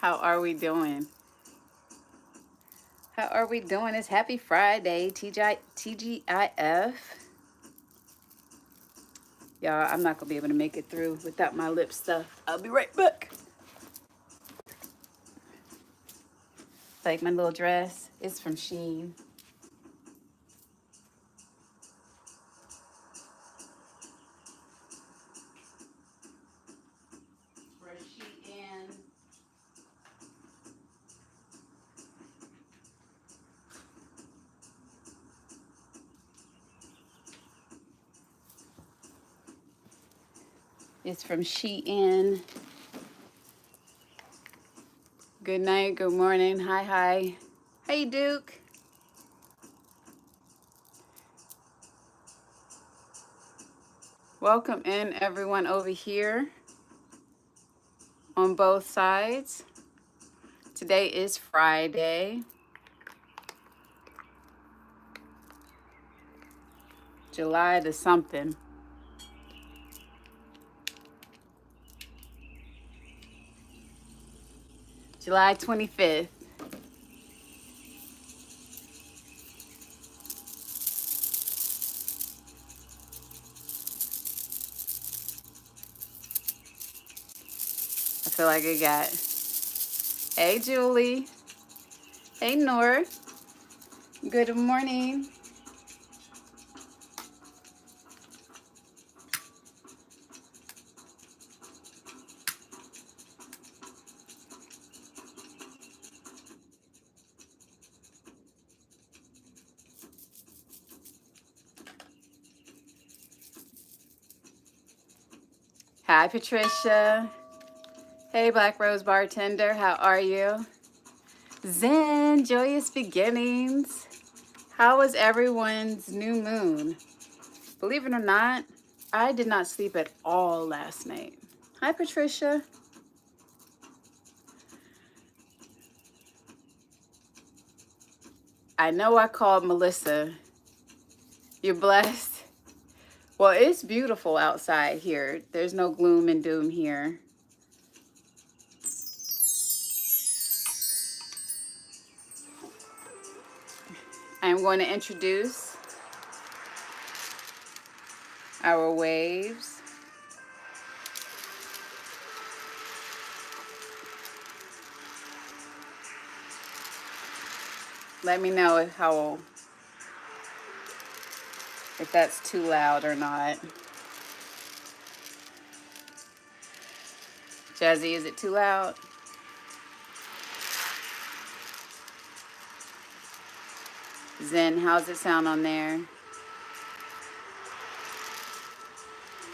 How are we doing? How are we doing? It's Happy Friday, TGIF. Y'all, I'm not going to be able to make it through without my lip stuff. I'll be right back. Like my little dress. It's from Shein. It's from Shein. Good night, good morning. Hi. Hey, Duke. Welcome in, everyone, over here on both sides. Today is Friday, July the something. July 25th. I feel like I got, hey, Julie. Hey, Nora. Good morning. Hi, Patricia. Hey, Black Rose Bartender. How are you? Zen, joyous beginnings. How was everyone's new moon? Believe it or not, I did not sleep at all last night. Hi, Patricia. I know I called Melissa. You're blessed. Well, it's beautiful outside here. There's no gloom and doom here. I'm going to introduce our waves. Let me know if that's too loud or not. Jazzy, is it too loud? Zen, how's it sound on there?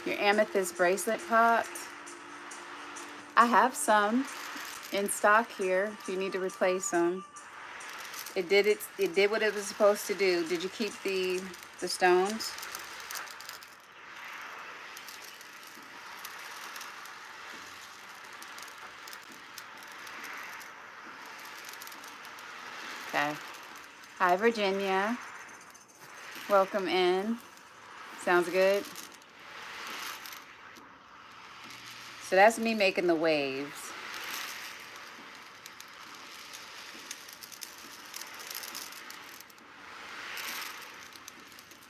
Your amethyst bracelet popped. I have some in stock here if you need to replace them. It did what it was supposed to do. Did you keep the stones? Okay. Hi, Virginia. Welcome in. Sounds good. So that's me making the waves.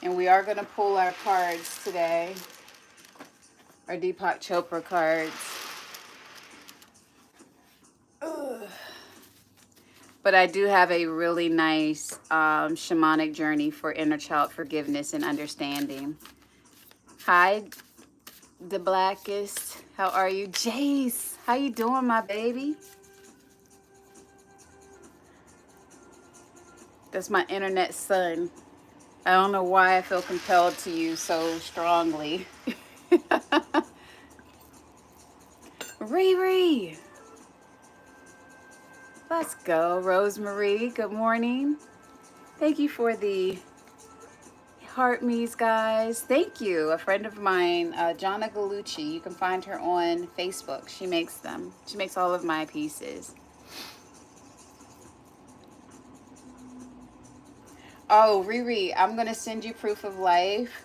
And we are going to pull our cards today. Our Deepak Chopra cards. Ugh. But I do have a really nice shamanic journey for inner child forgiveness and understanding. Hi, the Blackest. How are you? Jace, how you doing, my baby? That's my internet son. I don't know why I feel compelled to you so strongly. Riri. Let's go. Rosemary, good morning. Thank you for the heart me's, guys. Thank you. A friend of mine, Jonna Galucci. You can find her on Facebook. She makes them. She makes all of my pieces. Oh, Riri, I'm going to send you proof of life.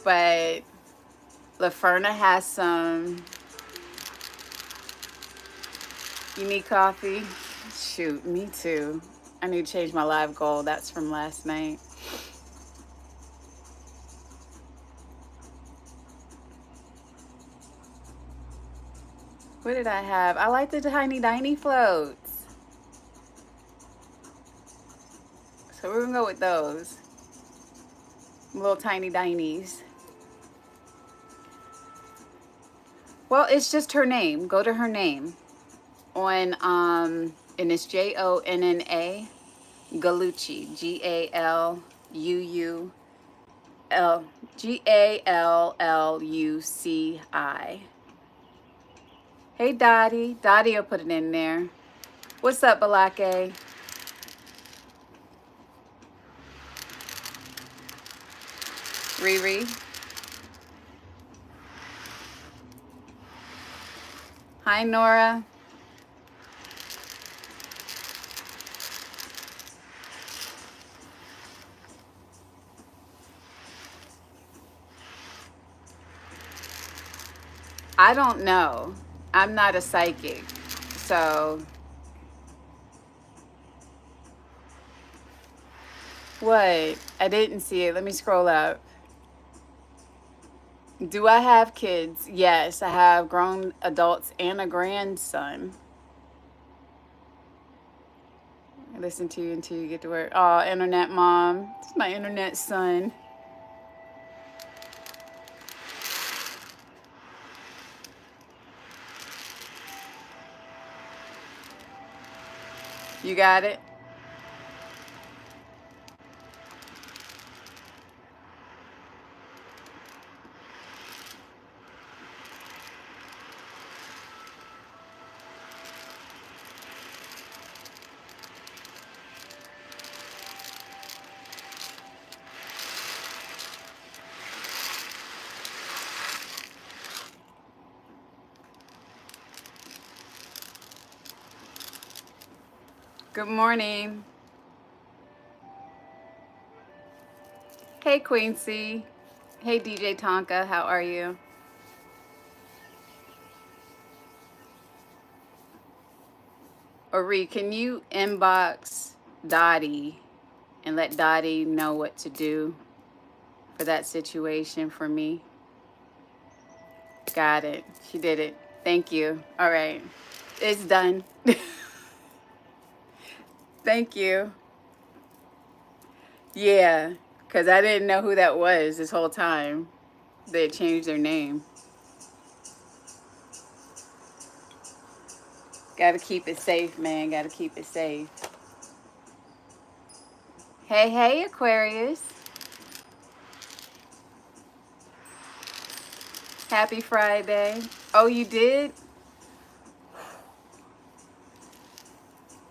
But LaFerna has some, You need coffee? Shoot, me too. I need to change my live goal. That's from last night. What did I have? I like the tiny floats. So we're gonna go with those. Little tiny dinies. Well, it's just her name. Go to her name. On and it's Jonna Gallucci. Galluci. Hey Dottie. Dottie will put it in there. What's up, Balake? Riri. Hi Nora. I don't know. I'm not a psychic. So what? I didn't see it. Let me scroll up. Do I have kids? Yes, I have grown adults and a grandson. I listen to you until you get to work. Oh, internet mom. It's my internet son. You got it? Good morning. Hey, Quincy. Hey, DJ Tonka. How are you? Ori, can you inbox Dottie and let Dottie know what to do for that situation for me? Got it. She did it. Thank you. All right. It's done. Thank you. Yeah, because I didn't know who that was this whole time. They had changed their name. Got to keep it safe, man. Got to keep it safe. Hey, hey, Aquarius. Happy Friday. Oh, you did?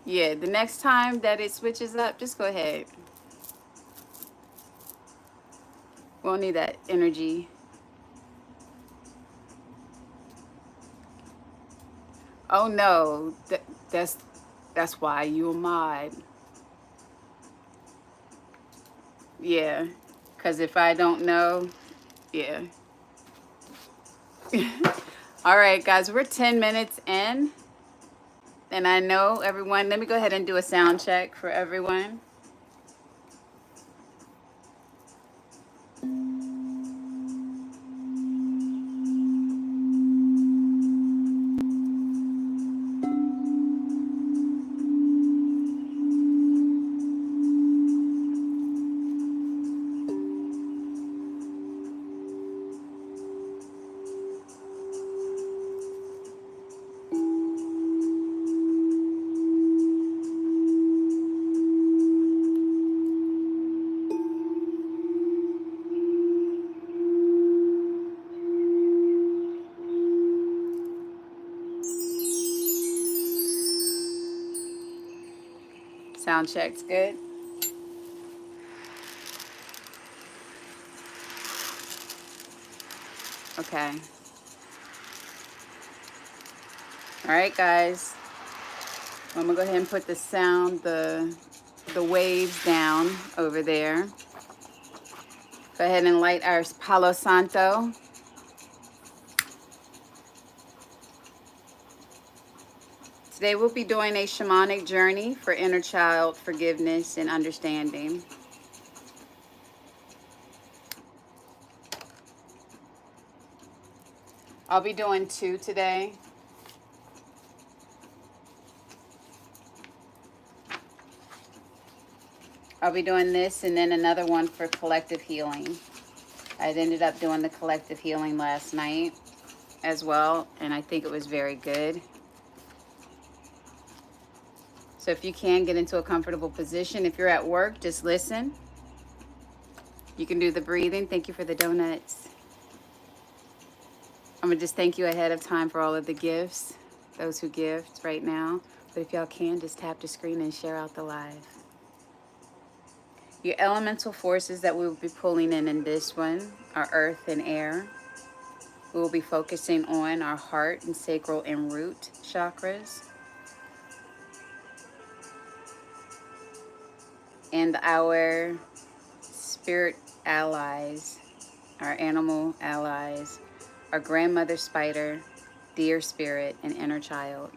Yeah, the next time that it switches up, just go ahead. We won't need that energy. Oh no, that's why you a mod. Yeah, because if I don't know, yeah. All right, guys, we're 10 minutes in. And I know everyone, let me go ahead and do a sound check for everyone. Sound check's good. Okay. All right, guys. I'm gonna go ahead and put the sound, the waves down over there. Go ahead and light our Palo Santo. Today we'll be doing a shamanic journey for inner child forgiveness and understanding. I'll be doing 2 today. I'll be doing this and then another one for collective healing. I ended up doing the collective healing last night as well, and I think it was very good. So if you can get into a comfortable position, if you're at work, just listen. You can do the breathing. Thank you for the donuts. I'm going to just thank you ahead of time for all of the gifts, those who gift right now. But if y'all can, just tap the screen and share out the live. Your elemental forces that we will be pulling in this one are earth and air. We will be focusing on our heart and sacral and root chakras. And our spirit allies, our animal allies, our grandmother spider, deer spirit, and inner child.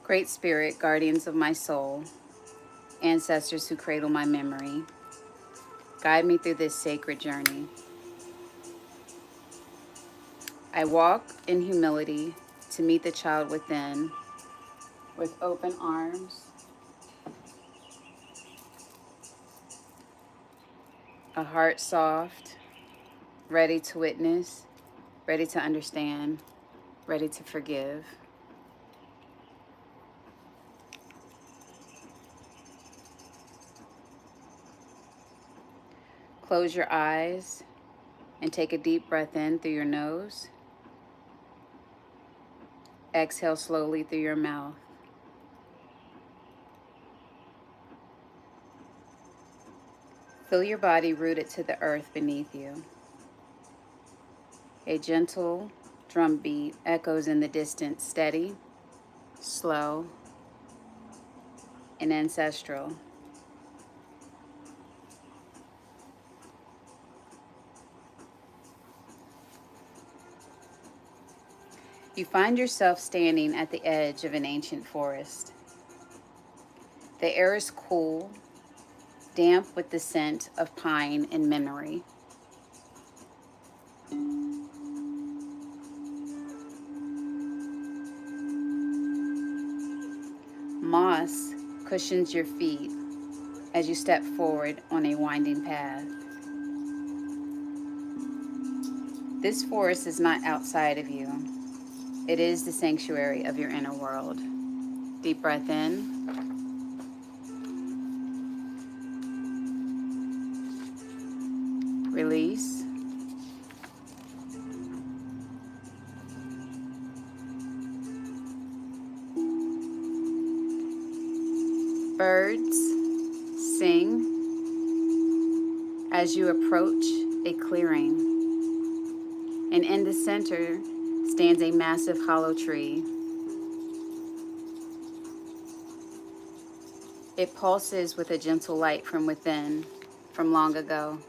Great Spirit, guardians of my soul, ancestors who cradle my memory, guide me through this sacred journey. I walk in humility to meet the child within with open arms, a heart soft, ready to witness, ready to understand, ready to forgive. Close your eyes and take a deep breath in through your nose. Exhale slowly through your mouth. Feel your body rooted to the earth beneath you. A gentle drum beat echoes in the distance, steady, slow, and ancestral. You find yourself standing at the edge of an ancient forest. The air is cool, damp with the scent of pine and memory. Moss cushions your feet as you step forward on a winding path. This forest is not outside of you. It is the sanctuary of your inner world. Deep breath in. Release. Birds sing as you approach a clearing, and in the center stands a massive hollow tree. It pulses with a gentle light from within, from long ago.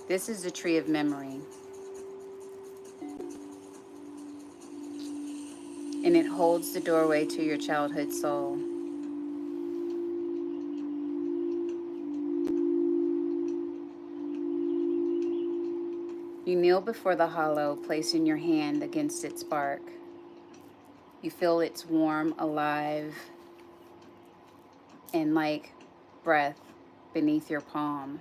This is the tree of memory, and it holds the doorway to your childhood soul. You kneel before the hollow, placing your hand against its bark. You feel its warm, alive, and like breath beneath your palm.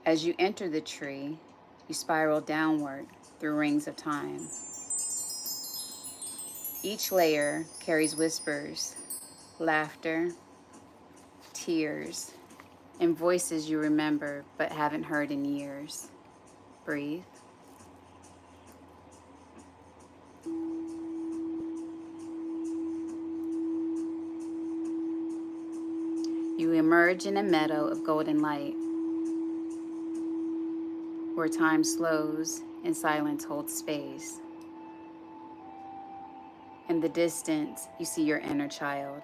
As you enter the tree, you spiral downward through rings of time. Each layer carries whispers, laughter, tears, and voices you remember but haven't heard in years. Breathe. You emerge in a meadow of golden light, where time slows and silence holds space. In the distance, you see your inner child.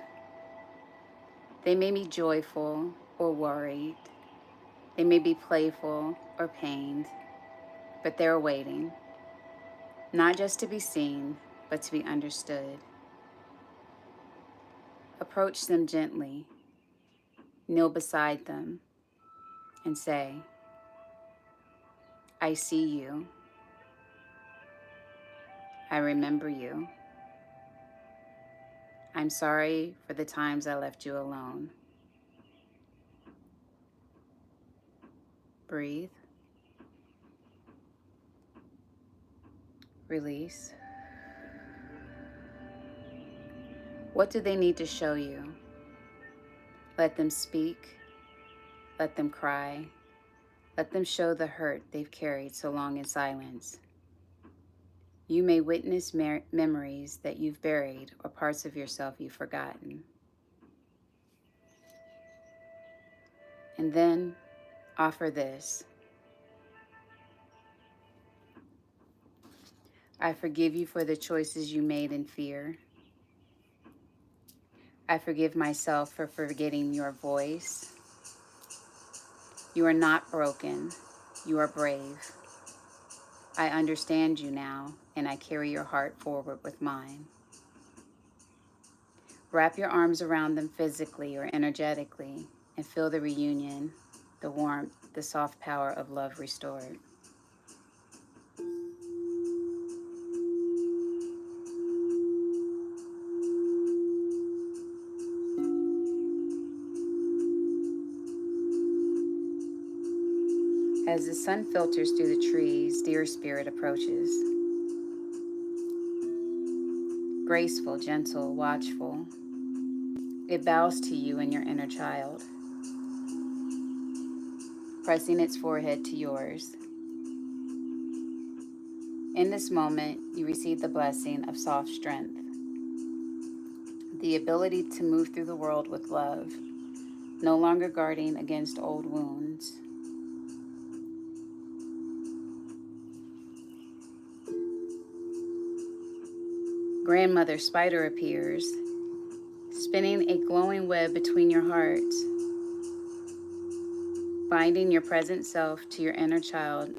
They may be joyful or worried. They may be playful or pained, but they're waiting, not just to be seen, but to be understood. Approach them gently, kneel beside them, and say, I see you. I remember you. I'm sorry for the times I left you alone. Breathe. Release. What do they need to show you? Let them speak. Let them cry. Let them show the hurt they've carried so long in silence. You may witness memories that you've buried or parts of yourself you've forgotten. And then offer this. I forgive you for the choices you made in fear. I forgive myself for forgetting your voice. You are not broken. You are brave. I understand you now, and I carry your heart forward with mine. Wrap your arms around them physically or energetically and feel the reunion, the warmth, the soft power of love restored. As the sun filters through the trees, dear spirit approaches. Graceful, gentle, watchful. It bows to you and your inner child, pressing its forehead to yours. In this moment, you receive the blessing of soft strength, the ability to move through the world with love, no longer guarding against old wounds. Grandmother Spider appears, spinning a glowing web between your hearts, binding your present self to your inner child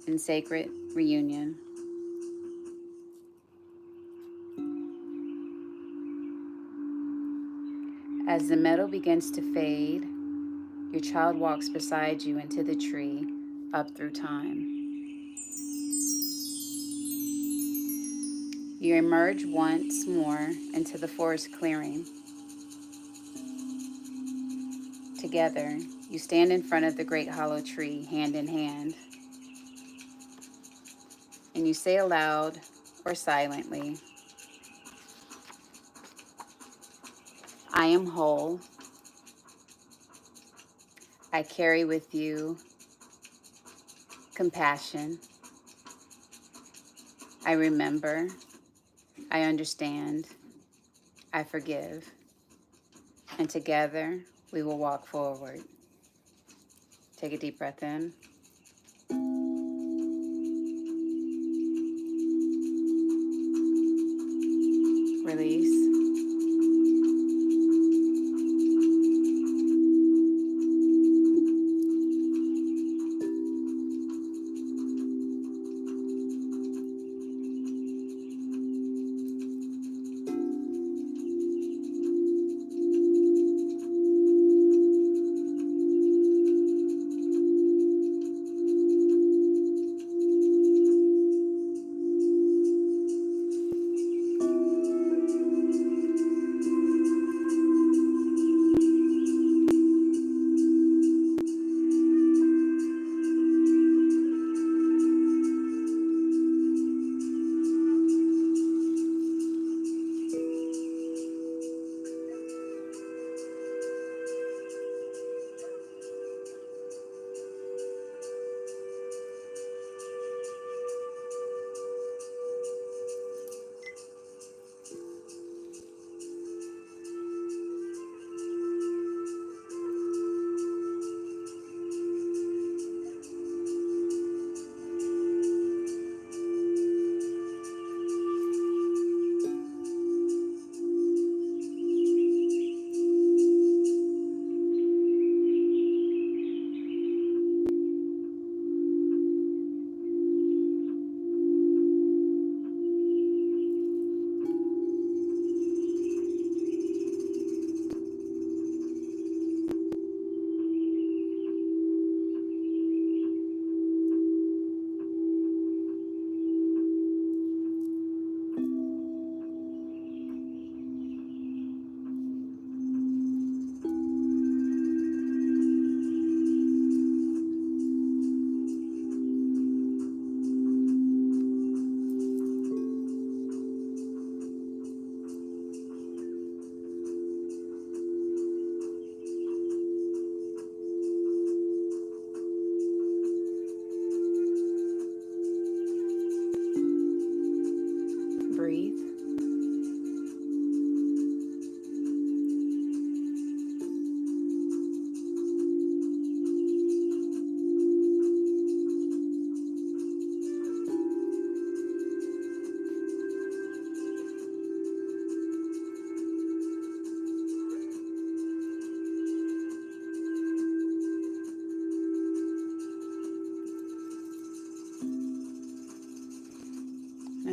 in sacred reunion. As the metal begins to fade, your child walks beside you into the tree, up through time. You emerge once more into the forest clearing. Together, you stand in front of the great hollow tree, hand in hand, and you say aloud or silently, I am whole. I carry with you compassion. I remember. I understand. I forgive. And together, we will walk forward. Take a deep breath in. Release.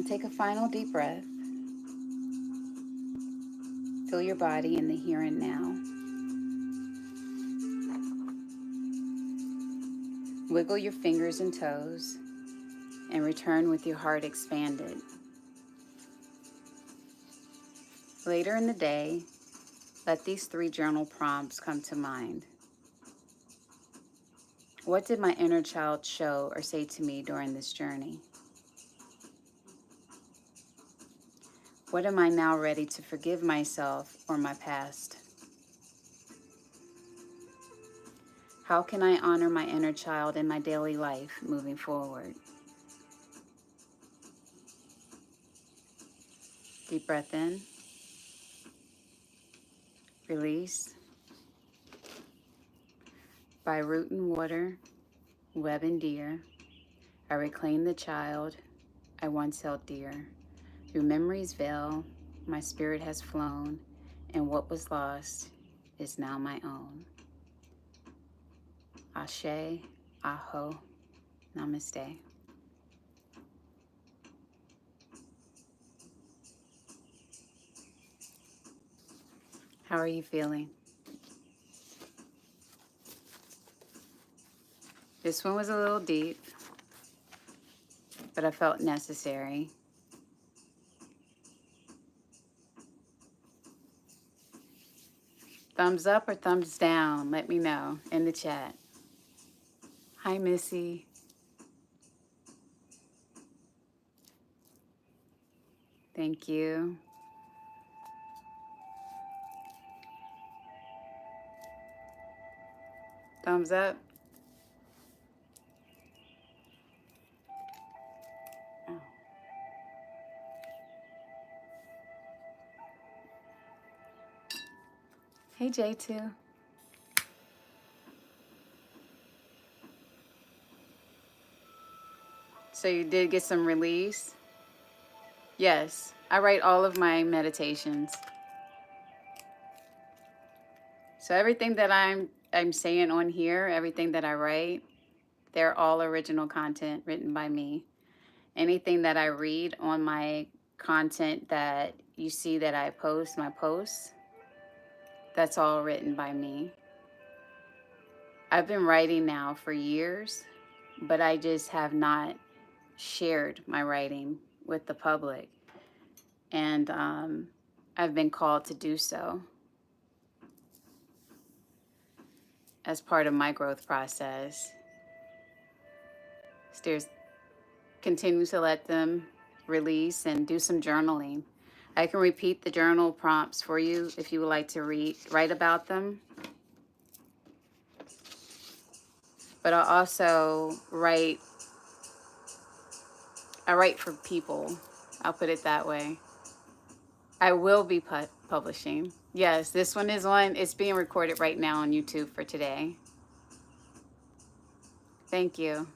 Take a final deep breath. Feel your body in the here and now. Wiggle your fingers and toes and return with your heart expanded. Later in the day, let these 3 journal prompts come to mind. What did my inner child show or say to me during this journey? What am I now ready to forgive myself or my past? How can I honor my inner child in my daily life moving forward? Deep breath in. Release. By root and water, web and deer, I reclaim the child I once held dear. Through memory's veil, my spirit has flown, and what was lost is now my own. Ashe, Aho, Namaste. How are you feeling? This one was a little deep, but I felt necessary. Thumbs up or thumbs down? Let me know in the chat. Hi, Missy. Thank you. Thumbs up. Oh. Hey, J2. So you did get some release? Yes, I write all of my meditations. So everything that I'm saying on here, everything that I write, they're all original content written by me. Anything that I read on my content that you see that I post, my posts, that's all written by me. I've been writing now for years, but I just have not shared my writing with the public. And I've been called to do so as part of my growth process. Steers continue to let them release and do some journaling. I can repeat the journal prompts for you if you would like to write about them. But I also write for people. I'll put it that way. I will be publishing. Yes, this one is it's being recorded right now on YouTube for today. Thank you.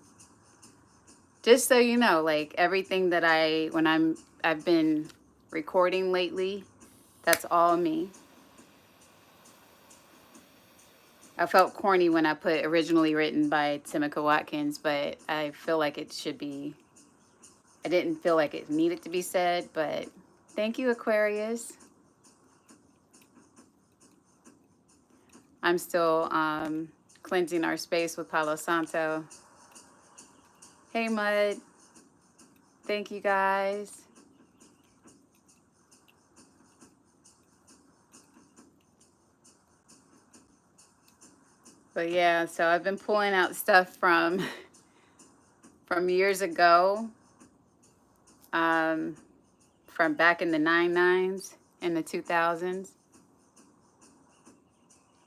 Just so you know, like everything that I've been recording lately, that's all me. I felt corny when I put originally written by Tamika Watkins, but I feel like it should be. I didn't feel like it needed to be said, but thank you, Aquarius. I'm still cleansing our space with Palo Santo. Hey, Mud. Thank you, guys. But yeah, so I've been pulling out stuff from years ago, from back in the 99s and the 2000s.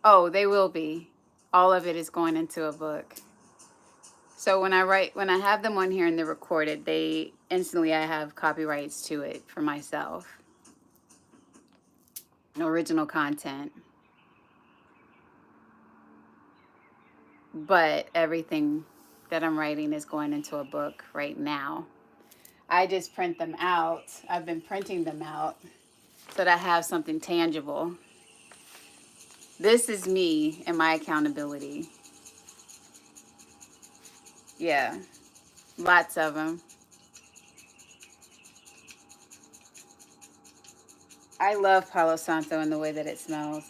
Oh, they will be. All of it is going into a book. So when I have them on here and they're recorded, I have copyrights to it for myself. Original content. But everything that I'm writing is going into a book right now. I just print them out. I've been printing them out so that I have something tangible. This is me and my accountability. Yeah, lots of them. I love Palo Santo and the way that it smells.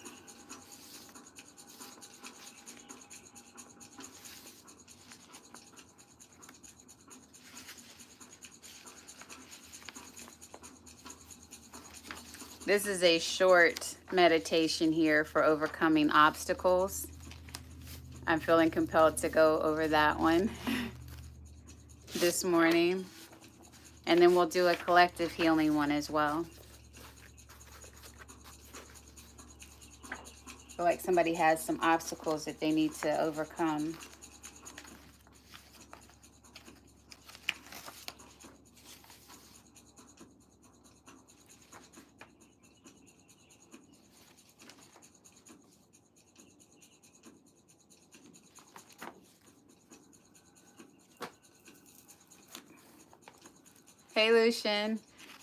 This is a short meditation here for overcoming obstacles. I'm feeling compelled to go over that one this morning. And then we'll do a collective healing one as well. I feel like somebody has some obstacles that they need to overcome. Hey, Lucian.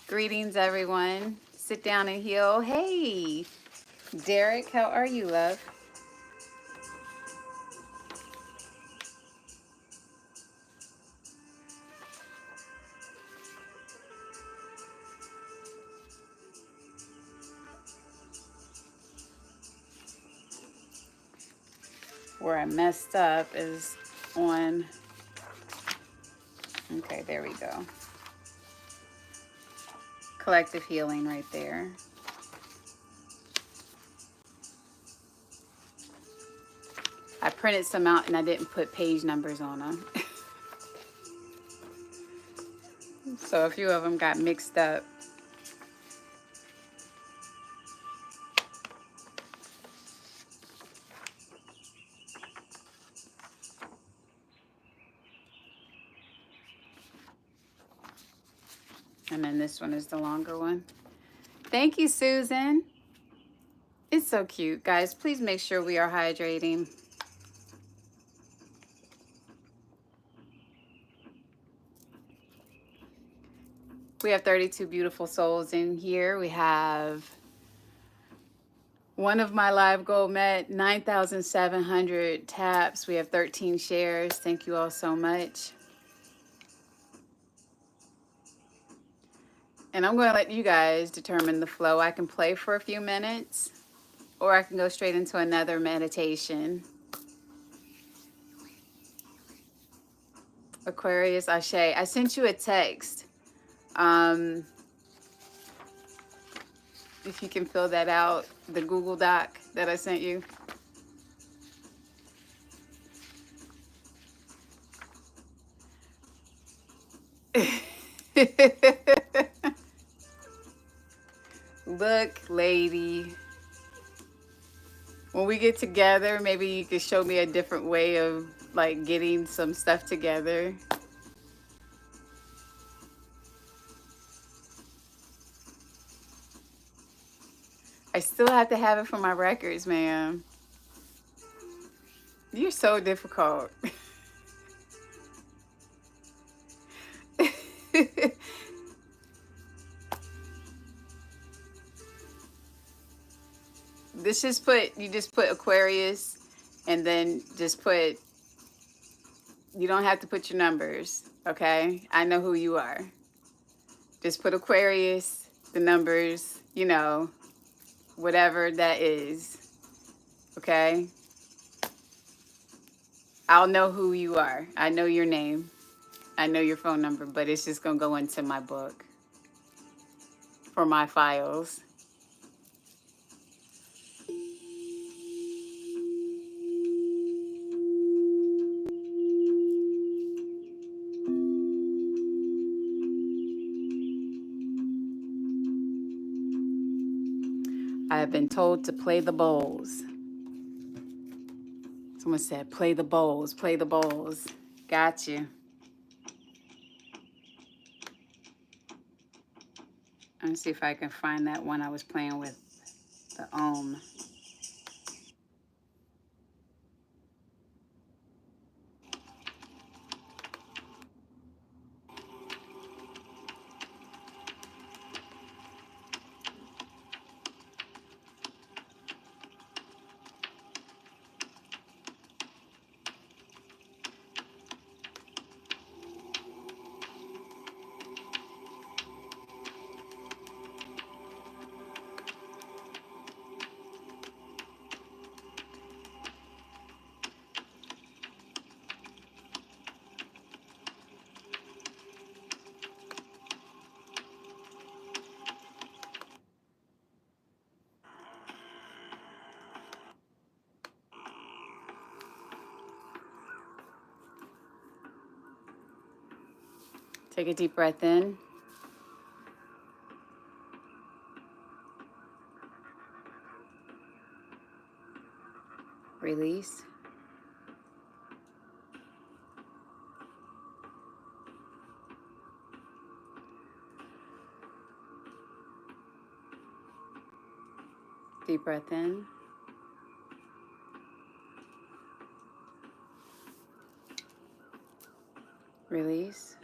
Greetings, everyone. Sit down and heal. Hey, Derek, how are you, love? Where I messed up is on... Okay, there we go. Collective healing right there. I printed some out and I didn't put page numbers on them. So a few of them got mixed up. And then this one is the longer one. Thank you, Susan. It's so cute. Guys, please make sure we are hydrating. We have 32 beautiful souls in here. We have one of my live goal met, 9,700 taps. We have 13 shares. Thank you all so much. And I'm going to let you guys determine the flow. I can play for a few minutes, or I can go straight into another meditation. Aquarius, Ashe, I sent you a text. If you can fill that out, the Google Doc that I sent you. Look, lady. When we get together, maybe you could show me a different way of like getting some stuff together. I still have to have it for my records, ma'am. You're so difficult. You just put Aquarius and then just put, you don't have to put your numbers, okay? I know who you are. Just put Aquarius, the numbers, you know, whatever that is, okay? I'll know who you are. I know your name. I know your phone number, but it's just going to go into my book for my files. I have been told to play the bowls. Someone said, play the bowls, play the bowls. Got you. Let me see if I can find that one I was playing with, the Om. Take a deep breath in. Release. Deep breath in. Release.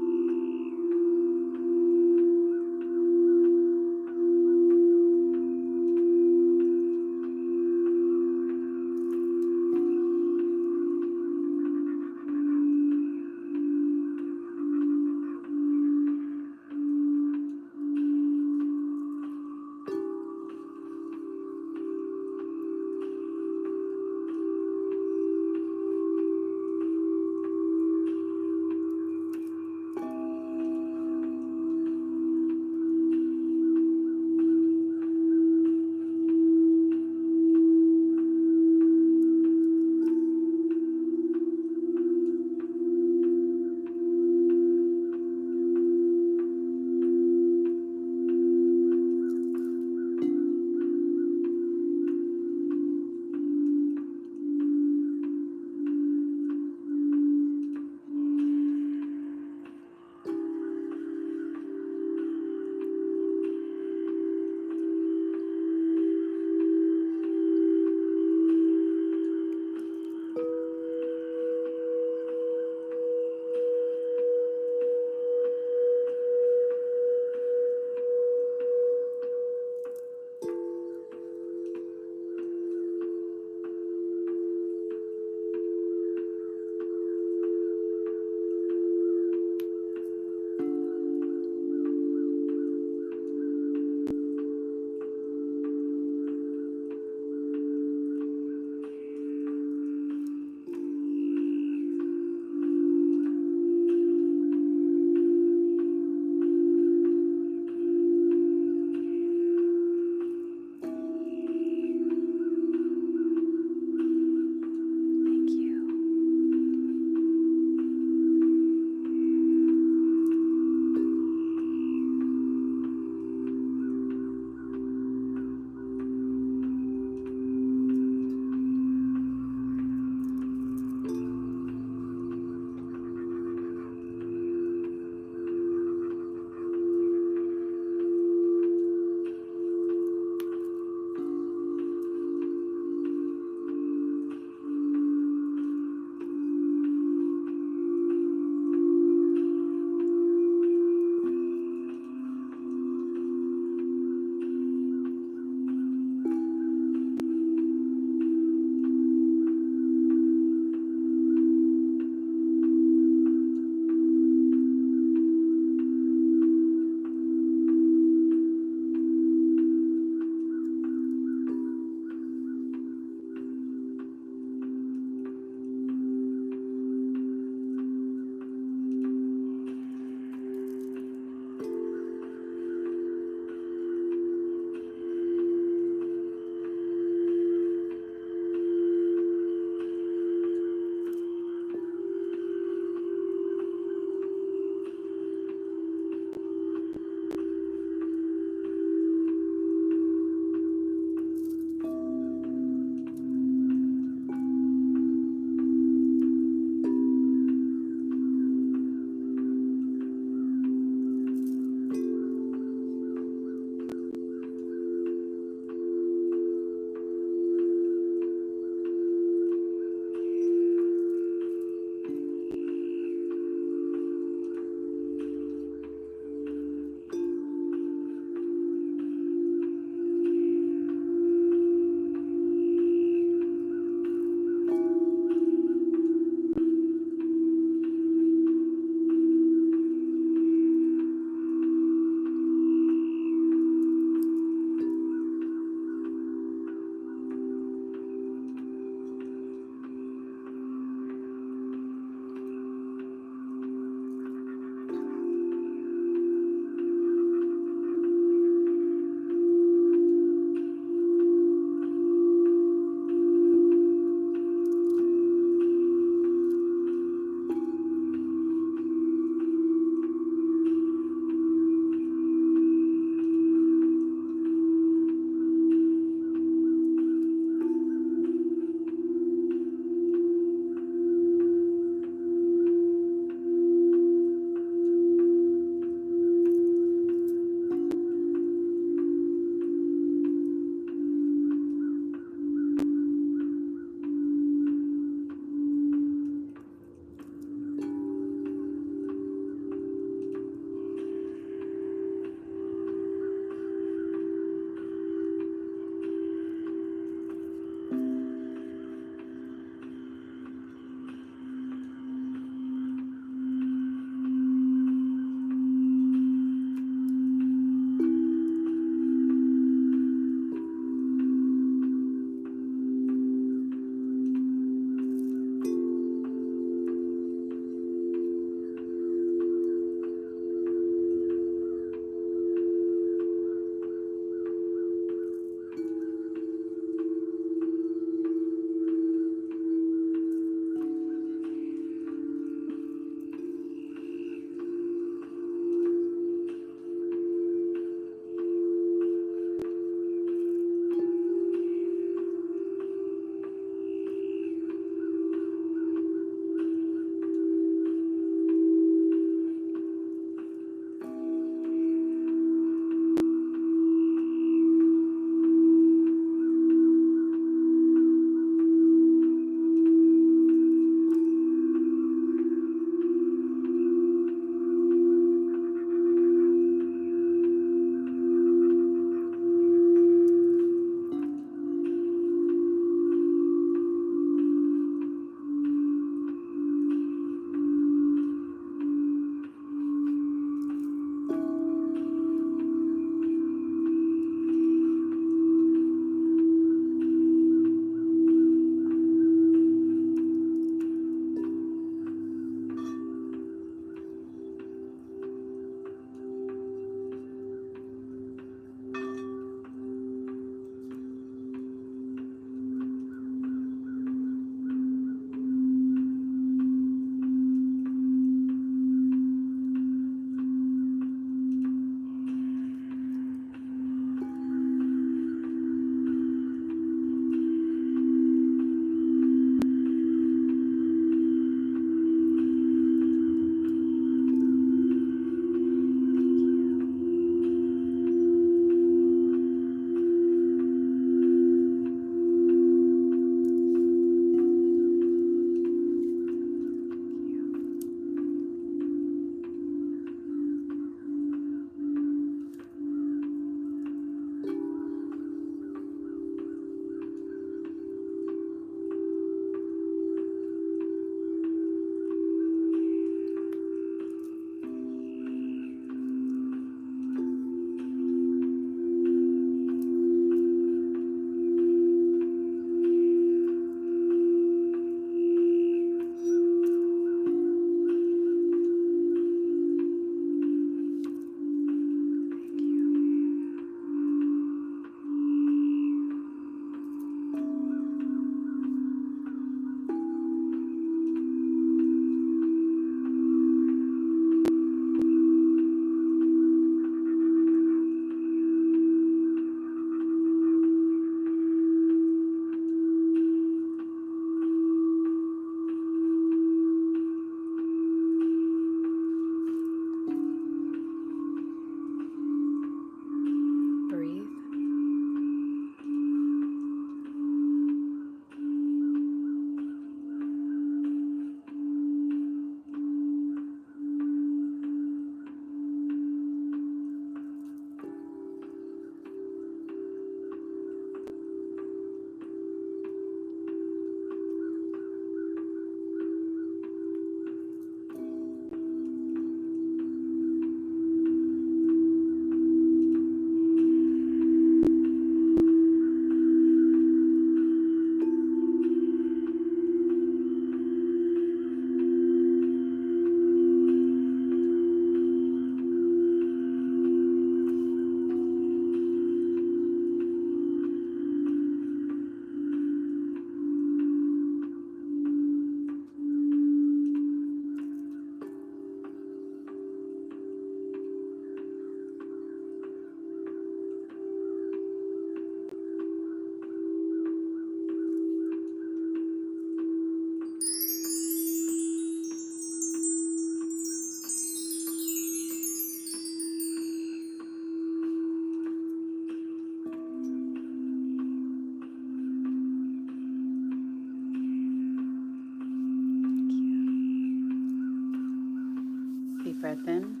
breath in.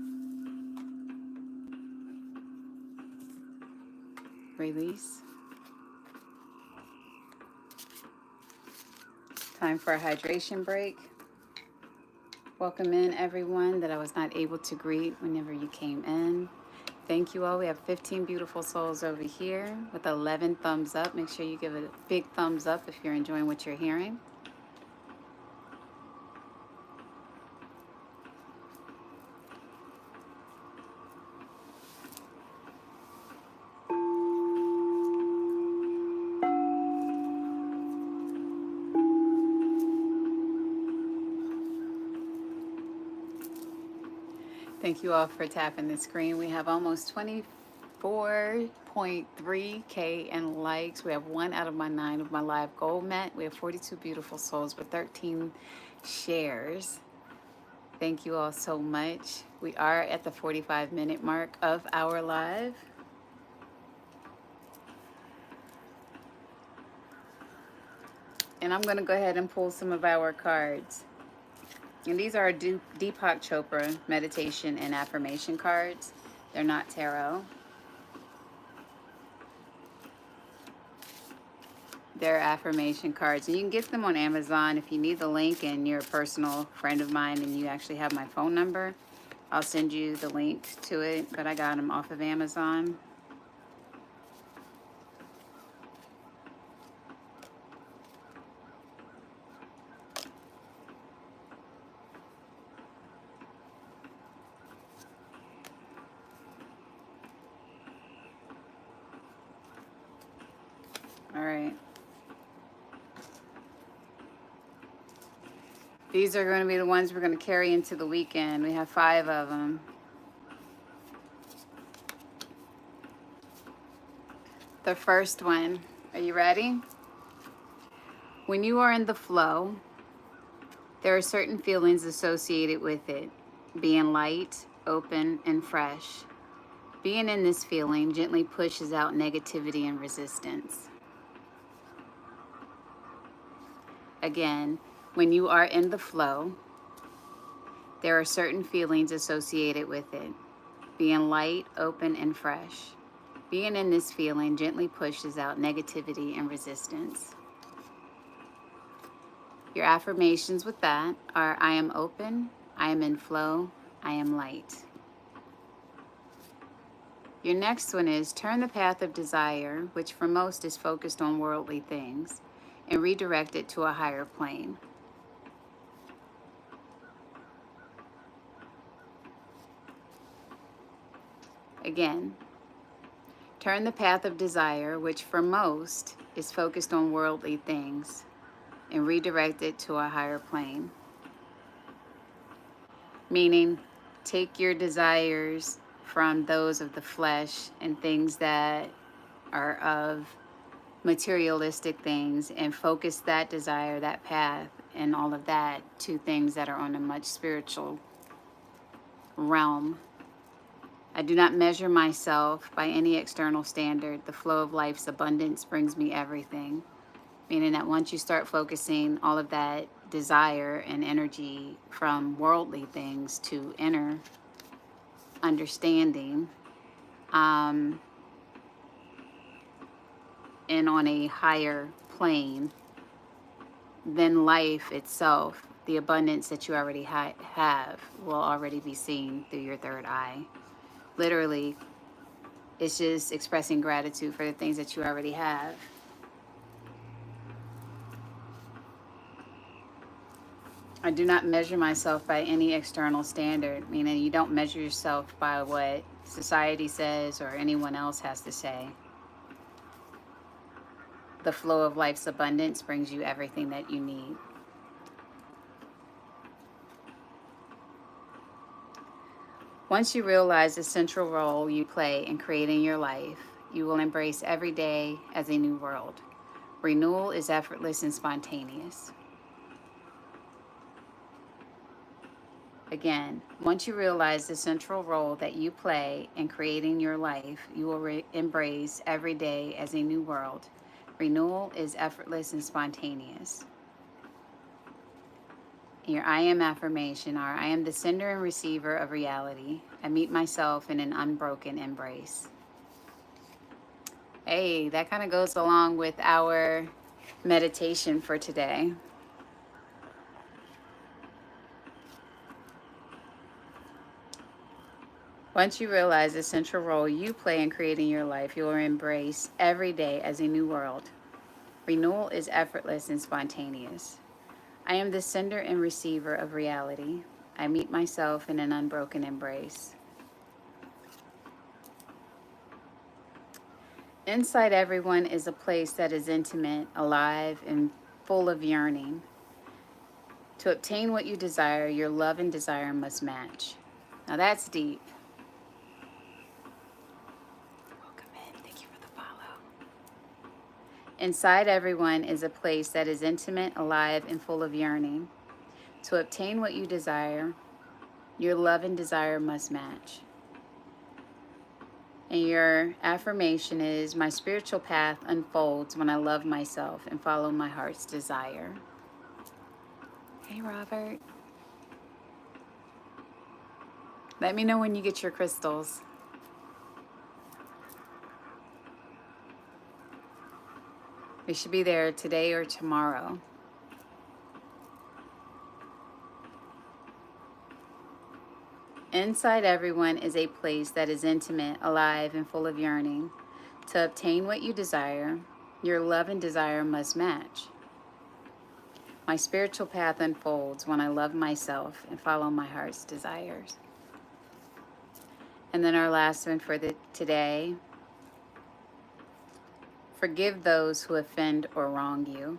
Release. Time for a hydration break. Welcome in everyone that I was not able to greet whenever you came in. Thank you all. We have 15 beautiful souls over here with 11 thumbs up. Make sure you give it a big thumbs up if you're enjoying what you're hearing. Thank you all for tapping the screen. We have almost 24.3K in likes. We have 1 out of my 9 of my live goal met. We have 42 beautiful souls with 13 shares. Thank you all so much. We are at the 45-minute mark of our live. And I'm going to go ahead and pull some of our cards. And these are Deepak Chopra meditation and affirmation cards. They're not tarot. They're affirmation cards. And you can get them on Amazon. If you need the link and you're a personal friend of mine and you actually have my phone number, I'll send you the link to it. But I got them off of Amazon. All right. These are going to be the ones we're going to carry into the weekend. We have 5 of them. The first one. Are you ready? When you are in the flow, there are certain feelings associated with it. Being light, open, and fresh. Being in this feeling gently pushes out negativity and resistance. Again, when you are in the flow, there are certain feelings associated with it. Being light, open, and fresh. Being in this feeling gently pushes out negativity and resistance. Your affirmations with that are, I am open, I am in flow, I am light. Your next one is, turn the path of desire, which for most is focused on worldly things, and redirect it to a higher plane. Again, turn the path of desire, which for most is focused on worldly things, and redirect it to a higher plane. Meaning, take your desires from those of the flesh and things that are of materialistic things and focus that desire, that path, and all of that to things that are on a much spiritual realm. I do not measure myself by any external standard. The flow of life's abundance brings me everything. Meaning that once you start focusing all of that desire and energy from worldly things to inner understanding, and on a higher plane, then life itself, the abundance that you already have, will already be seen through your third eye. Literally, it's just expressing gratitude for the things that you already have. I do not measure myself by any external standard, meaning you don't measure yourself by what society says or anyone else has to say. The flow of life's abundance brings you everything that you need. Once you realize the central role you play in creating your life, you will embrace every day as a new world. Renewal is effortless and spontaneous. Again, once you realize the central role that you play in creating your life, you will embrace every day as a new world. Renewal is effortless and spontaneous. Your I am affirmation are, I am the sender and receiver of reality. I meet myself in an unbroken embrace. Hey, that kind of goes along with our meditation for today. Once you realize the central role you play in creating your life, you will embrace every day as a new world. Renewal is effortless and spontaneous. I am the sender and receiver of reality. I meet myself in an unbroken embrace. Inside everyone is a place that is intimate, alive, and full of yearning. To obtain what you desire, your love and desire must match. Now that's deep. Welcome in. Thank you for the follow. Inside everyone is a place that is intimate, alive, and full of yearning. To obtain what you desire, your love and desire must match. And your affirmation is, my spiritual path unfolds when I love myself and follow my heart's desire. Hey, Robert. Let me know when you get your crystals. We should be there today or tomorrow. Inside everyone is a place that is intimate, alive, and full of yearning. To obtain what you desire, your love and desire must match. My spiritual path unfolds when I love myself and follow my heart's desires. And then our last one for today. Forgive those who offend or wrong you.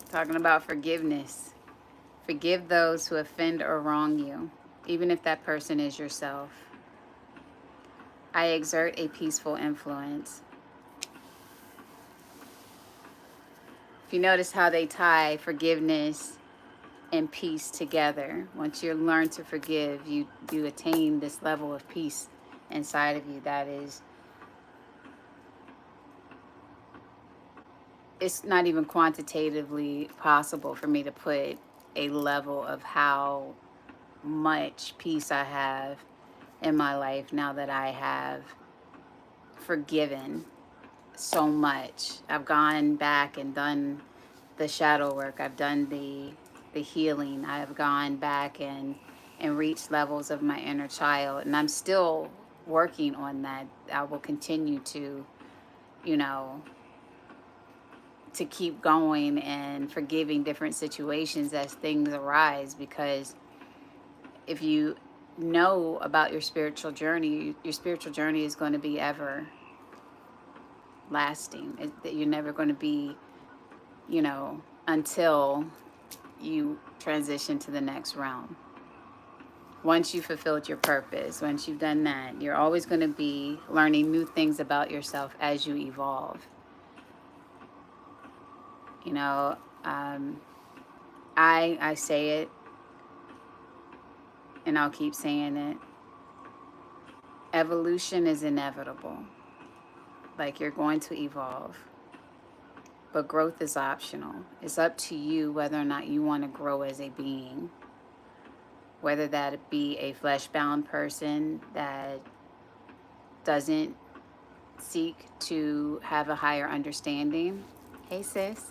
Talking about forgiveness. Forgive those who offend or wrong you, even if that person is yourself. I exert a peaceful influence. If you notice how they tie forgiveness and peace together, once you learn to forgive, you attain this level of peace inside of you that is, it's not even quantitatively possible for me to put a level of how much peace I have in my life now that I have forgiven so much. I've gone back and done the shadow work. I've done the healing. I've gone back and reached levels of my inner child, and I'm still working on that. I will continue to, to keep going and forgiving different situations as things arise, because if you know about your spiritual journey is going to be ever lasting. You're never going to be, until you transition to the next realm. Once you've fulfilled your purpose, once you've done that, you're always going to be learning new things about yourself as you evolve. I say it, and I'll keep saying it. Evolution is inevitable. Like, you're going to evolve. But growth is optional. It's up to you whether or not you want to grow as a being. Whether that be a flesh-bound person that doesn't seek to have a higher understanding. Hey, sis.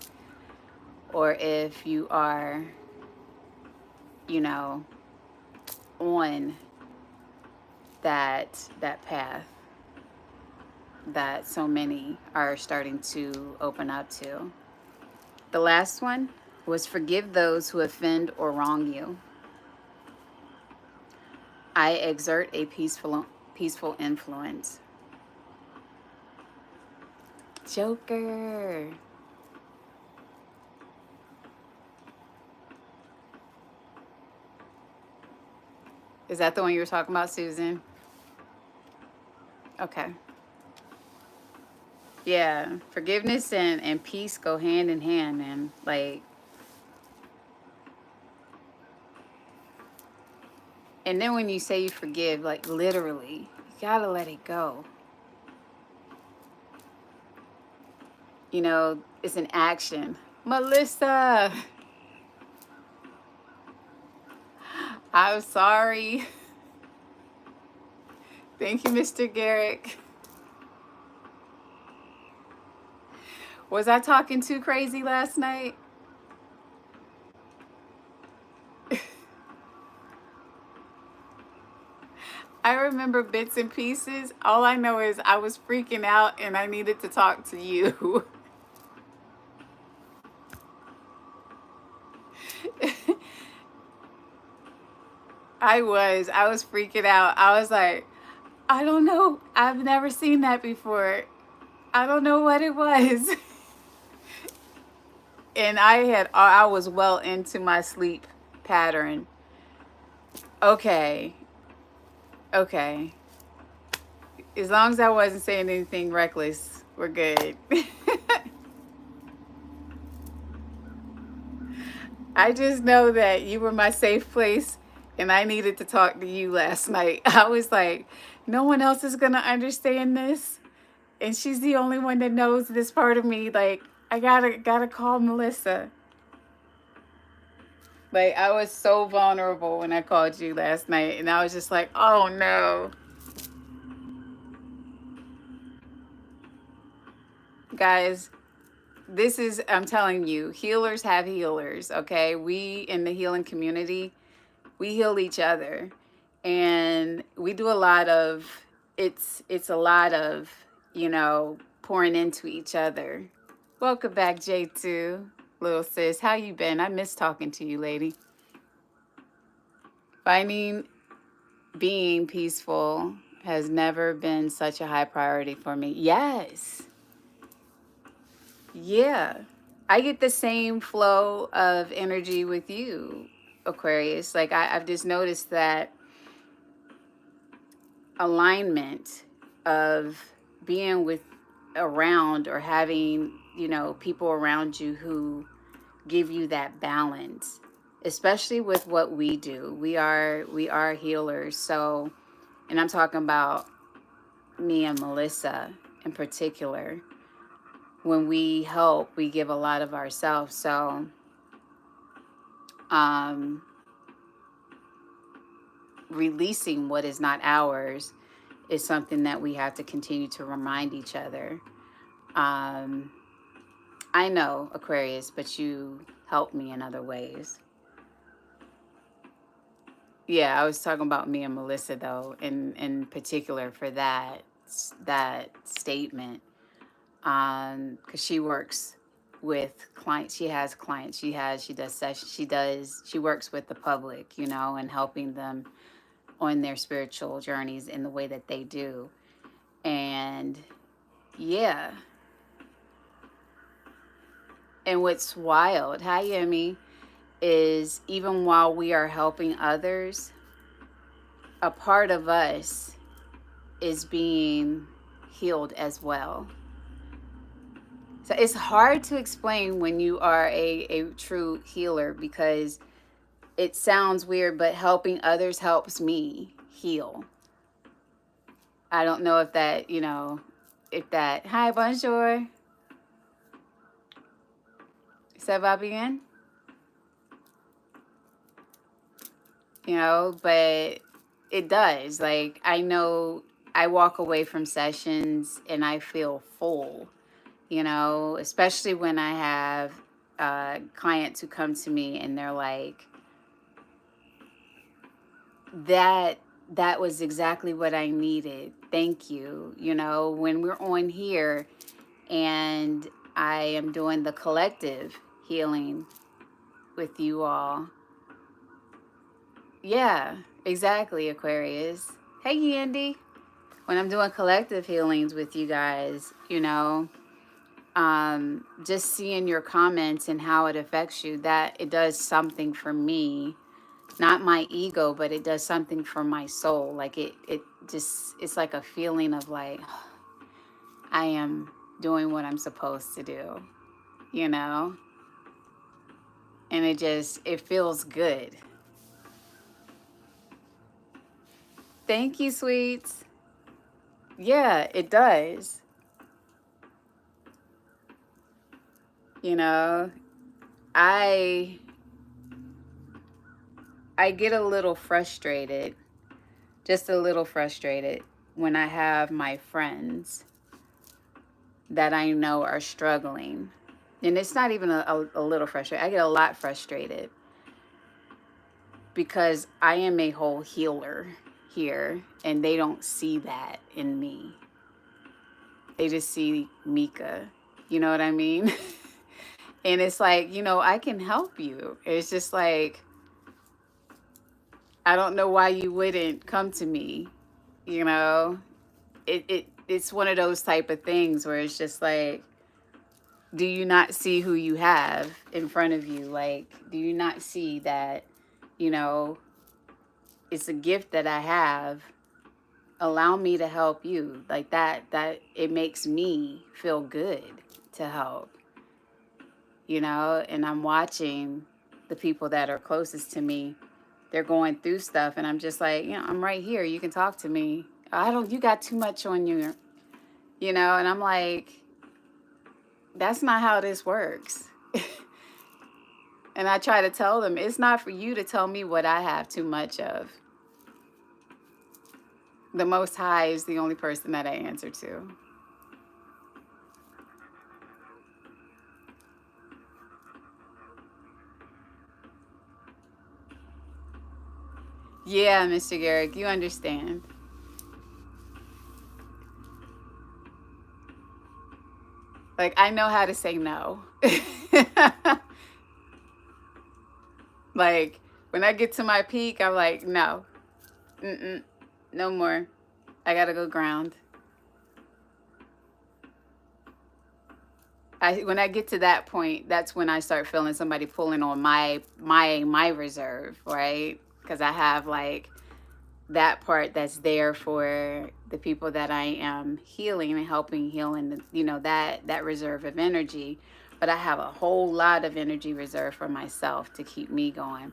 Or if you are, on that path that so many are starting to open up to. The last one was forgive those who offend or wrong you. I exert a peaceful influence. Joker. Is that the one you were talking about, Susan? Okay. Yeah, forgiveness and peace go hand in hand, man. Like, and then when you say you forgive, like, literally, you gotta let it go. You know, it's an action. Melissa, I'm sorry. Thank you, Mr. Garrick. Was I talking too crazy last night? I remember bits and pieces. All I know is I was freaking out and I needed to talk to you. I was freaking out. I was like, I don't know. I've never seen that before. I don't know what it was. And I was well into my sleep pattern. Okay. Okay. As long as I wasn't saying anything reckless, we're good. I just know that you were my safe place and I needed to talk to you last night. I was like, no one else is going to understand this. And she's the only one that knows this part of me. Like, I gotta call Melissa. Like, I was so vulnerable when I called you last night. And I was just like, oh no. Guys, this is, I'm telling you, healers have healers, okay? We in the healing community, we heal each other. And we do a lot of, it's a lot of, you know, pouring into each other. Welcome back, J2. Little sis, how you been? I miss talking to you, lady. Finding being peaceful has never been such a high priority for me. Yes. Yeah. I get the same flow of energy with you, Aquarius. Like I've just noticed that alignment of being with around or having, you know, people around you who give you that balance, especially with what we do. We are healers. So, and I'm talking about me and Melissa in particular. When we help, we give a lot of ourselves. So, um, releasing what is not ours is something that we have to continue to remind each other. Um, I know, Aquarius, but you help me in other ways. Yeah, I was talking about me and Melissa though, in particular for that statement, because she works with clients. She has clients. She does sessions. She works with the public, you know, and helping them on their spiritual journeys in the way that they do. And yeah, and what's wild, hi Yemi, is even while we are helping others, a part of us is being healed as well. So it's hard to explain when you are a true healer because it sounds weird, but helping others helps me heal. I don't know if that, you know, if that, hi, bonjour, ça va bien? You know, but it does. Like, I know I walk away from sessions and I feel full, you know, especially when I have clients who come to me and they're like, that was exactly what I needed. Thank you. You know, when we're on here and I am doing the collective healing with you all. Yeah, exactly, Aquarius. Hey, Yandy. When I'm doing collective healings with you guys, you know, just seeing your comments and how it affects you, that it does something for me. Not my ego, but it does something for my soul. Like it just, it's like a feeling of like, I am doing what I'm supposed to do, you know? And it feels good. Thank you, sweets. Yeah, it does. You know, I I get a little frustrated, just a little frustrated when I have my friends that I know are struggling. And it's not even a little frustrated. I get a lot frustrated because I am a whole healer here and they don't see that in me. They just see Mika. You know what I mean? And it's like, I can help you. It's just like, I don't know why you wouldn't come to me. You know, it's one of those type of things where it's just like, do you not see who you have in front of you? Like, do you not see that, you know, it's a gift that I have? Allow me to help you. Like that it makes me feel good to help, and I'm watching the people that are closest to me. They're going through stuff and I'm just like, I'm right here. You can talk to me. You got too much on you, and I'm like, that's not how this works. And I try to tell them, it's not for you to tell me what I have too much of. The Most High is the only person that I answer to. Yeah, Mr. Garrick, you understand. Like, I know how to say no. Like, when I get to my peak, I'm like, no. Mm-mm. No more. I gotta go ground. When I get to that point, that's when I start feeling somebody pulling on my reserve, right? Because I have like that part that's there for the people that I am healing and helping heal, and that reserve of energy. But I have a whole lot of energy reserved for myself to keep me going.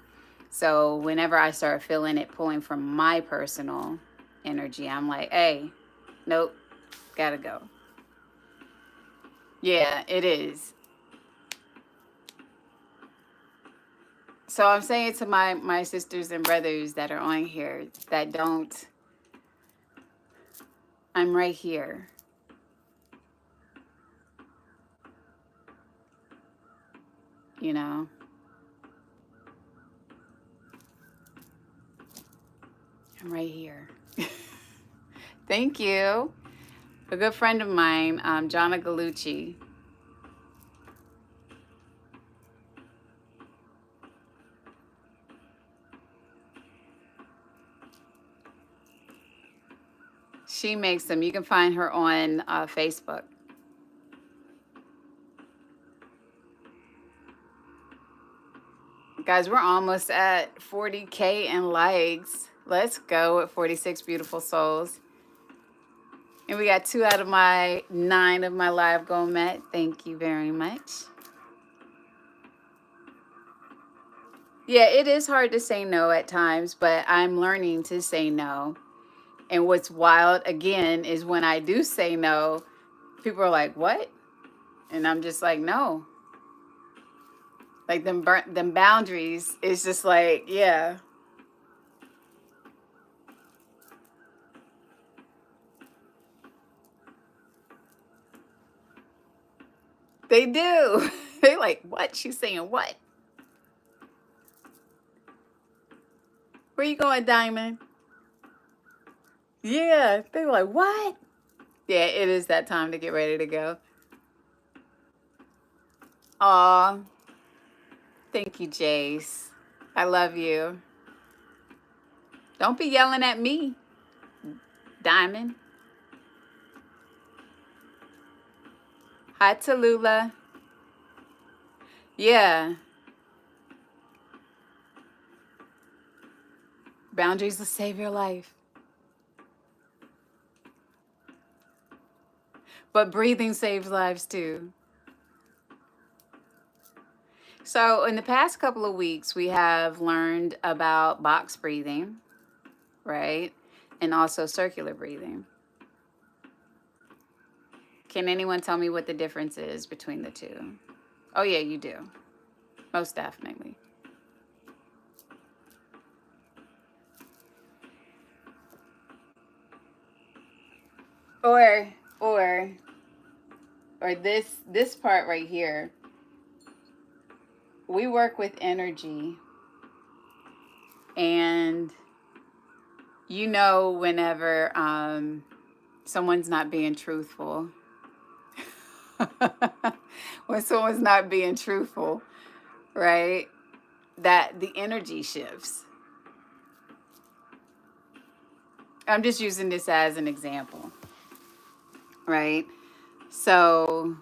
So whenever I start feeling it pulling from my personal energy, I'm like, hey, nope, gotta go. Yeah, it is. So I'm saying to my sisters and brothers that are on here that don't, I'm right here. You know, I'm right here. Thank you. A good friend of mine, Jonna Galucci. She makes them. You can find her on Facebook. Guys, we're almost at 40K in likes. Let's go at 46 beautiful souls. And we got 2 out of my 9 of my live goal met. Thank you very much. Yeah, it is hard to say no at times, but I'm learning to say no. And what's wild, again, is when I do say no, people are like, what? And I'm just like, no. Like them boundaries, it's just like, yeah, they do. They like, what? She's saying what? Where you going, Diamond? Yeah, they were like, what? Yeah, it is that time to get ready to go. Aw, thank you, Jace. I love you. Don't be yelling at me, Diamond. Hi, Tallulah. Yeah, boundaries will save your life. But breathing saves lives too. So, in the past couple of weeks, we have learned about box breathing, right? And also circular breathing. Can anyone tell me what the difference is between the two? Oh yeah, you do. Most definitely. Or or or this part right here. We work with energy, and whenever someone's not being truthful. When someone's not being truthful, right? That the energy shifts. I'm just using this as an example, right? So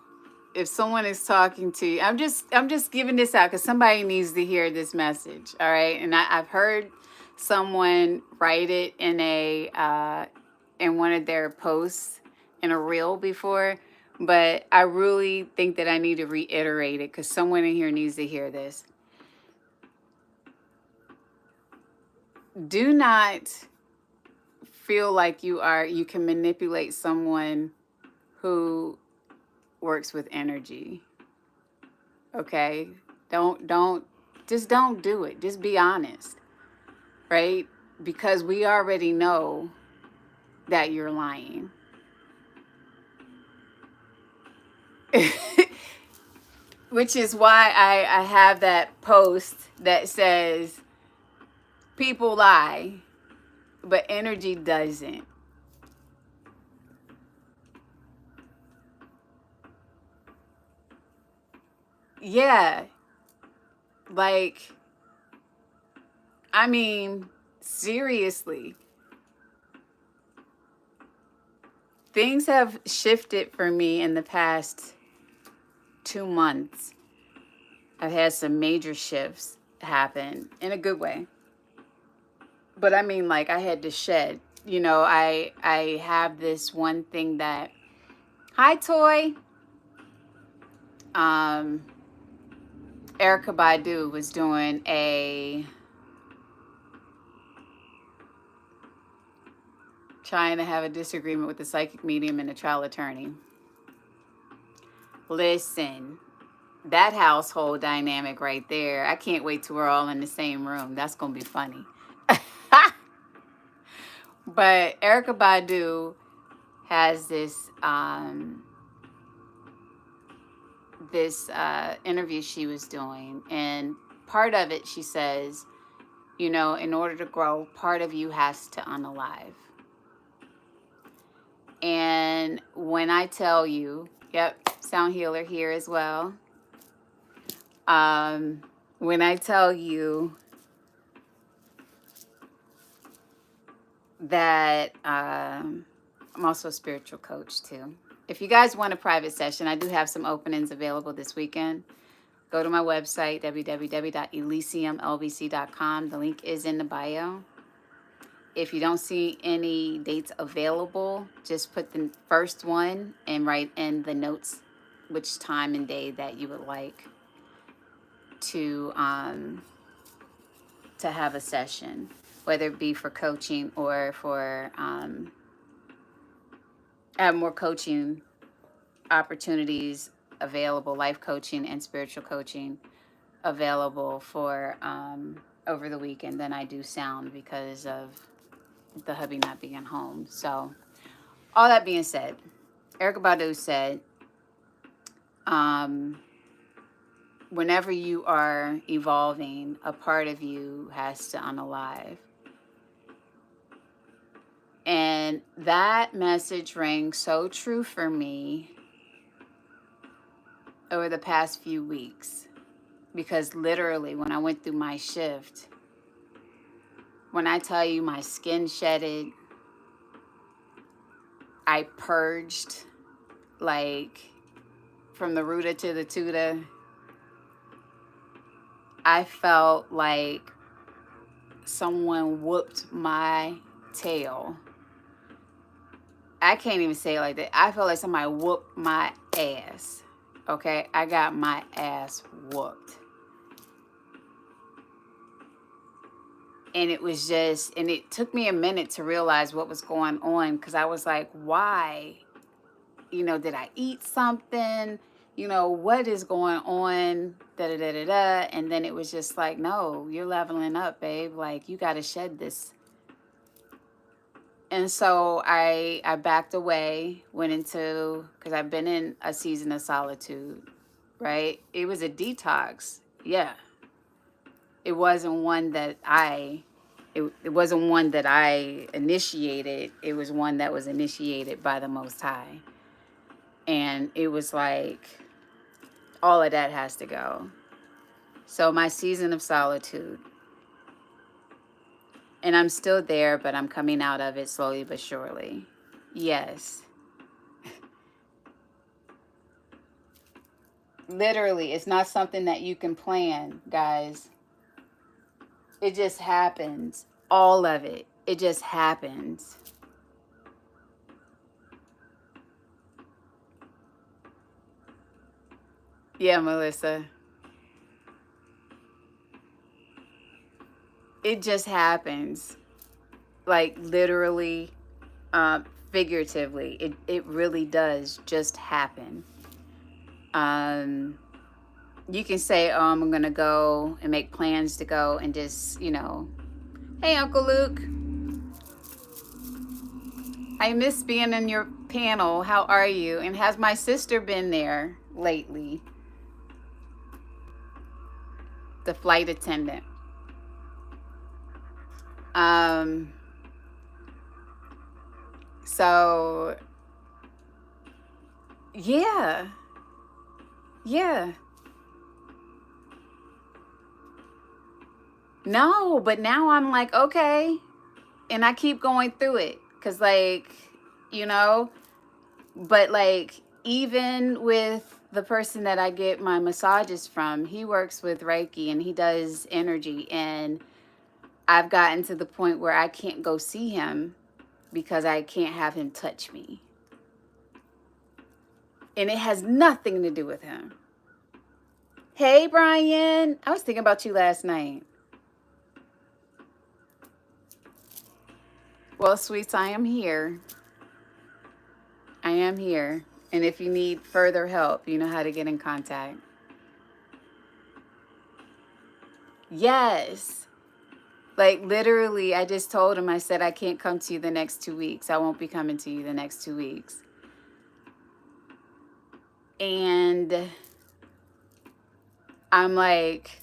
if someone is talking to you, I'm just giving this out because somebody needs to hear this message, all right? And I've heard someone write it in one of their posts in a reel before, but I really think that I need to reiterate it because someone in here needs to hear this. Do not feel like you can manipulate someone who works with energy. Okay? Don't do it. Just be honest, right? Because we already know that you're lying. Which is why I have that post that says people lie, but energy doesn't. Yeah, like, I mean, seriously, things have shifted for me in the past 2 months. I've had some major shifts happen in a good way. But I mean, like, I had to shed. I have this one thing that, hi, Toy. Um, Erica Badu was doing trying to have a disagreement with the psychic medium and the trial attorney. Listen, that household dynamic right there, I can't wait till we're all in the same room. That's going to be funny. But Erica Badu has this interview she was doing, and part of it she says, in order to grow, part of you has to unalive. And when I tell you, yep, sound healer here as well. When I tell you that I'm also a spiritual coach too. If you guys want a private session, I do have some openings available this weekend. Go to my website, www.elysiumlbc.com. The link is in the bio. If you don't see any dates available, just put the first one and write in the notes which time and day that you would like to have a session, whether it be for coaching or for have more coaching opportunities available, life coaching and spiritual coaching available for over the weekend than I do sound because of the hubby not being home. So all that being said, Erica Badu said, whenever you are evolving, a part of you has to unalive. And that message rang so true for me over the past few weeks. Because literally, when I went through my shift, when I tell you my skin shedded, I purged, like, from the rooter to the tutor. I felt like someone whooped my tail. I can't even say it like that. I felt like somebody whooped my ass. Okay? I got my ass whooped. And it was just, and it took me a minute to realize what was going on because I was like, why? Did I eat something? you know, what is going on, da da da da da. And then it was just like, no, you're leveling up, babe. Like, you got to shed this. And so I backed away, went into, because I've been in a season of solitude, right? It was a detox. Yeah. It wasn't one that it wasn't one that I initiated. It was one that was initiated by the Most High. And it was like, all of that has to go. So my season of solitude. And I'm still there, but I'm coming out of it slowly but surely. Yes. Literally, it's not something that you can plan, guys. It just happens. All of it. It just happens. Yeah, Melissa. It just happens. Like, literally, figuratively. It really does just happen. You can say, oh, I'm going to go and make plans to go and just, you know, hey, Uncle Luke. I miss being in your panel. How are you? And has my sister been there lately? The flight attendant. So, yeah. Yeah. No, but now I'm like, okay. And I keep going through it. Because, like, you know, but, like, even with the person that I get my massages from, he works with Reiki and he does energy. And I've gotten to the point where I can't go see him because I can't have him touch me. And it has nothing to do with him. Hey, Brian. I was thinking about you last night. Well, sweets, I am here. I am here. And if you need further help, you know how to get in contact. Yes. Like, literally, I just told him, I said, I can't come to you the next 2 weeks. I won't be coming to you the next 2 weeks. And I'm like,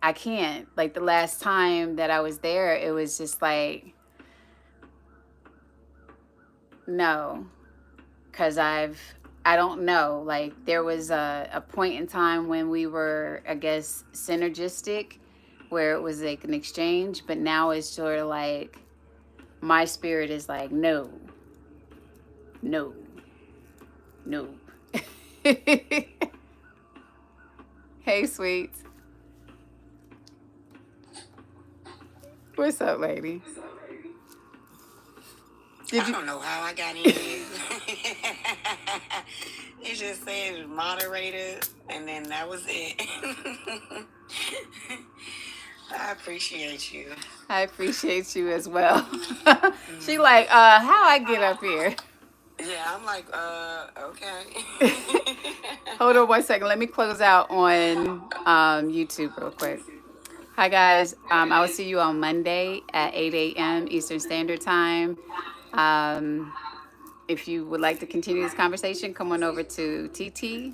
I can't. Like, the last time that I was there, it was just like, no. Because I don't know. Like, there was a point in time when we were, I guess, synergistic, where it was like an exchange. But now it's sort of like, my spirit is like, no. No. No. Hey, sweets. What's up, lady? I don't know how I got in here. It just said moderator, and then that was it. I appreciate you. I appreciate you as well. She like, how I get up here? Yeah, I'm like, okay. Hold on 1 second. Let me close out on YouTube real quick. Hi, guys. I will see you on Monday at 8 a.m. Eastern Standard Time. If you would like to continue this conversation, come on over to TT.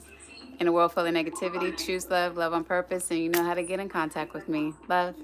In a world full of negativity, choose love, love on purpose, and you know how to get in contact with me. Love.